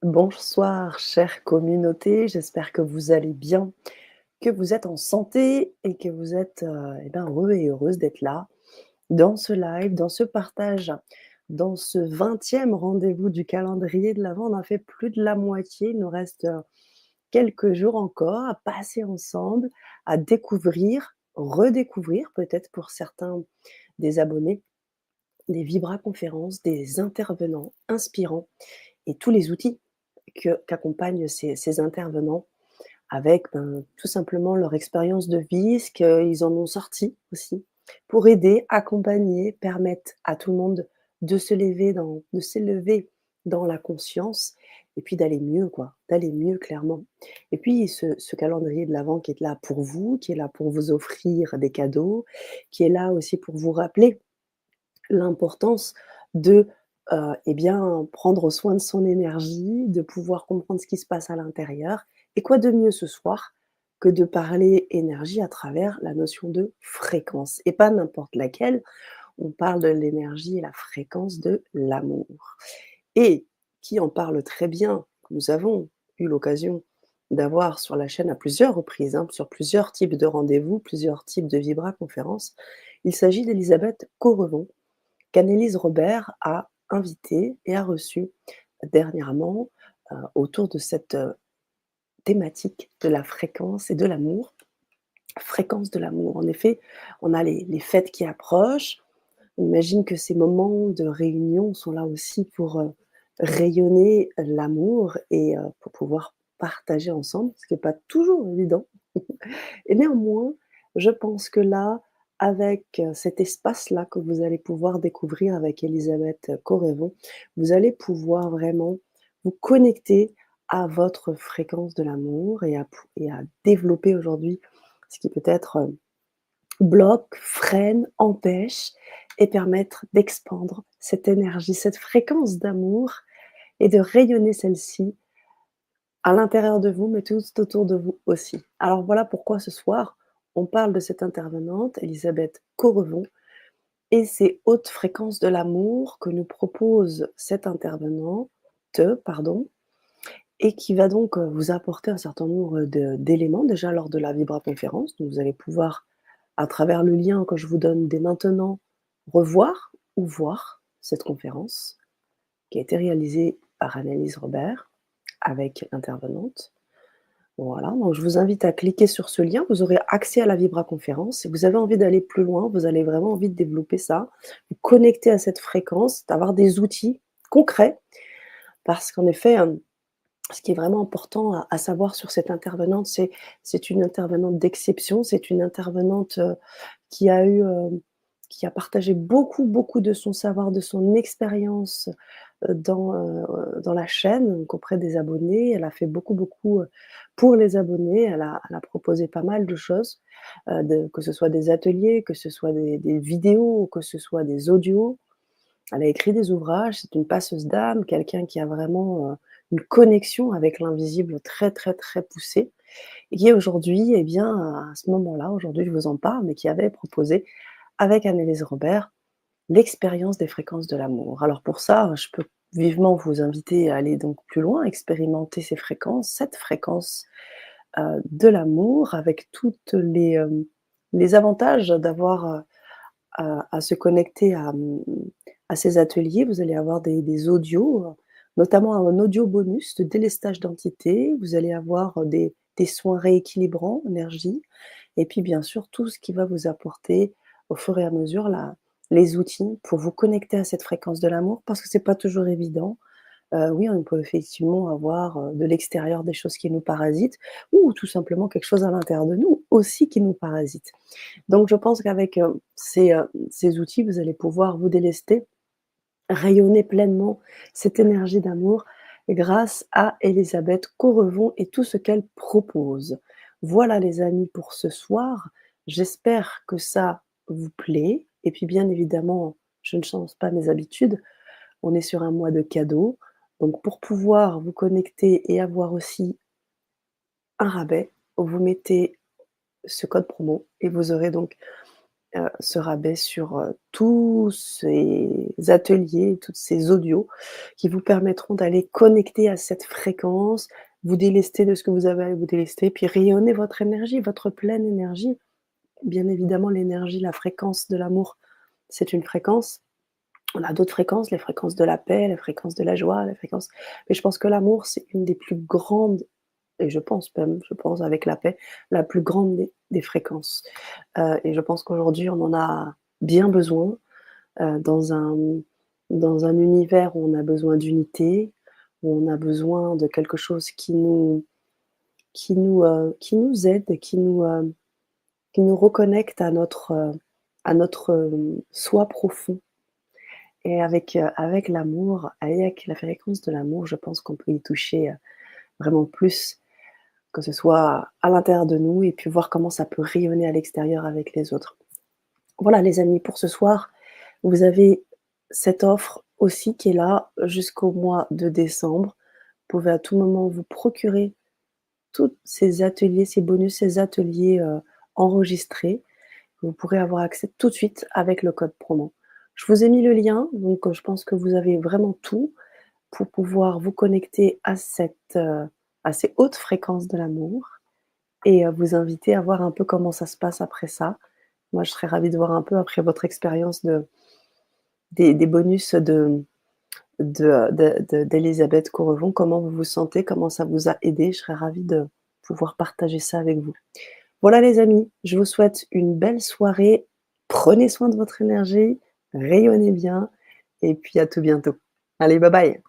Bonsoir, chère communauté, j'espère que vous allez bien, que vous êtes en santé et que vous êtes heureux et heureuse d'être là, dans ce live, dans ce partage, dans ce 20e rendez-vous du calendrier de l'Avent. On a fait plus de la moitié, il nous reste quelques jours encore à passer ensemble, à découvrir, redécouvrir peut-être pour certains des abonnés, des vibra-conférences, des intervenants inspirants et tous les outils qu'accompagnent ces intervenants avec, tout simplement leur expérience de vie, ce qu'ils en ont sorti aussi, pour aider, accompagner, permettre à tout le monde de s'élever dans la conscience et puis d'aller mieux quoi, d'aller mieux clairement. Et puis ce calendrier de l'Avent qui est là pour vous, qui est là pour vous offrir des cadeaux, qui est là aussi pour vous rappeler l'importance de, prendre soin de son énergie, de pouvoir comprendre ce qui se passe à l'intérieur et quoi de mieux ce soir que de parler énergie à travers la notion de fréquence et pas n'importe laquelle. On parle de l'énergie et la fréquence de l'amour et qui en parle très bien, que nous avons eu l'occasion d'avoir sur la chaîne à plusieurs reprises, hein, sur plusieurs types de rendez-vous, plusieurs types de vibra-conférences. Il s'agit d'Elisabeth Correvon, qu'Annelise Robert a invité et a reçu dernièrement, autour de cette, thématique de la fréquence et de l'amour. Fréquence de l'amour. En effet, on a les fêtes qui approchent. On imagine que ces moments de réunion sont là aussi pour, rayonner l'amour et pour pouvoir partager ensemble, ce qui est pas toujours évident. Et néanmoins, je pense que là, avec, cet espace-là que vous allez pouvoir découvrir avec Elisabeth Correvon, vous allez pouvoir vraiment vous connecter à votre fréquence de l'amour et à développer aujourd'hui ce qui peut-être, bloque, freine, empêche et permettre d'expandre cette énergie, cette fréquence d'amour et de rayonner celle-ci à l'intérieur de vous, mais tout autour de vous aussi. Alors voilà pourquoi ce soir, on parle de cette intervenante, Elisabeth Correvon, et ces hautes fréquences de l'amour que nous propose cette intervenante, pardon, et qui va donc vous apporter un certain nombre d'éléments déjà lors de la vibra-conférence. Donc vous allez pouvoir, à travers le lien que je vous donne dès maintenant, revoir ou voir cette conférence qui a été réalisée par Annelise Robert avec l'intervenante. Voilà, donc je vous invite à cliquer sur ce lien, vous aurez accès à la vibra-conférence. Si vous avez envie d'aller plus loin, vous avez vraiment envie de développer ça, vous connecter à cette fréquence, d'avoir des outils concrets parce qu'en effet, ce qui est vraiment important à savoir sur cette intervenante, c'est une intervenante d'exception, c'est une intervenante, qui a eu, qui a partagé beaucoup, beaucoup de son savoir, de son expérience, dans la chaîne, donc auprès des abonnés. Elle a fait beaucoup, beaucoup, pour les abonnés. Elle a proposé pas mal de choses, que ce soit des ateliers, que ce soit des vidéos, que ce soit des audios. Elle a écrit des ouvrages, c'est une passeuse d'âme, quelqu'un qui a vraiment, une connexion avec l'invisible très, très, très poussée et qui aujourd'hui, eh bien, à ce moment-là, aujourd'hui je vous en parle, mais qui avait proposé avec Annelise Robert, l'expérience des fréquences de l'amour. Alors pour ça, je peux vivement vous inviter à aller donc plus loin, expérimenter ces fréquences, cette fréquence, de l'amour avec toutes les avantages d'avoir, à se connecter à ces ateliers. Vous allez avoir des audios, notamment un audio bonus de délestage d'entités. Vous allez avoir, des soins rééquilibrants, énergie et puis bien sûr tout ce qui va vous apporter au fur et à mesure les outils pour vous connecter à cette fréquence de l'amour parce que c'est pas toujours évident. Oui, on peut effectivement avoir, de l'extérieur des choses qui nous parasitent ou tout simplement quelque chose à l'intérieur de nous aussi qui nous parasite. Donc je pense qu'avec, ces outils, vous allez pouvoir vous délester, rayonner pleinement cette énergie d'amour grâce à Elisabeth Correvon et tout ce qu'elle propose. Voilà les amis pour ce soir. J'espère que ça vous plaît et puis bien évidemment, je ne change pas mes habitudes. On est sur un mois de cadeaux, donc pour pouvoir vous connecter et avoir aussi un rabais, vous mettez ce code promo et vous aurez donc ce rabais sur, tous ces ateliers, tous ces audios qui vous permettront d'aller connecter à cette fréquence, vous délester de ce que vous avez à vous délester, puis rayonner votre énergie, votre pleine énergie. Bien évidemment, l'énergie, la fréquence de l'amour, c'est une fréquence. On a d'autres fréquences, les fréquences de la paix, les fréquences de la joie, les fréquences mais je pense que l'amour, c'est une des plus grandes et je pense avec la paix, la plus grande des fréquences. Et je pense qu'aujourd'hui, on en a bien besoin, dans un univers où on a besoin d'unité, où on a besoin de quelque chose qui nous aide, qui nous reconnecte à notre, soi profond. Et avec l'amour, avec la fréquence de l'amour, je pense qu'on peut y toucher, vraiment plus, que ce soit à l'intérieur de nous et puis voir comment ça peut rayonner à l'extérieur avec les autres. Voilà les amis, pour ce soir, vous avez cette offre aussi qui est là jusqu'au mois de décembre. Vous pouvez à tout moment vous procurer tous ces ateliers, ces bonus, ces ateliers, enregistrés. Vous pourrez avoir accès tout de suite avec le code promo. Je vous ai mis le lien, donc je pense que vous avez vraiment tout pour pouvoir vous connecter à ces hautes fréquences de l'amour et vous inviter à voir un peu comment ça se passe après ça. Moi, je serais ravie de voir un peu après votre expérience des bonus d'Elisabeth Correvon, comment vous vous sentez, comment ça vous a aidé. Je serais ravie de pouvoir partager ça avec vous. Voilà les amis, je vous souhaite une belle soirée. Prenez soin de votre énergie, rayonnez bien et puis à tout bientôt. Allez, bye bye.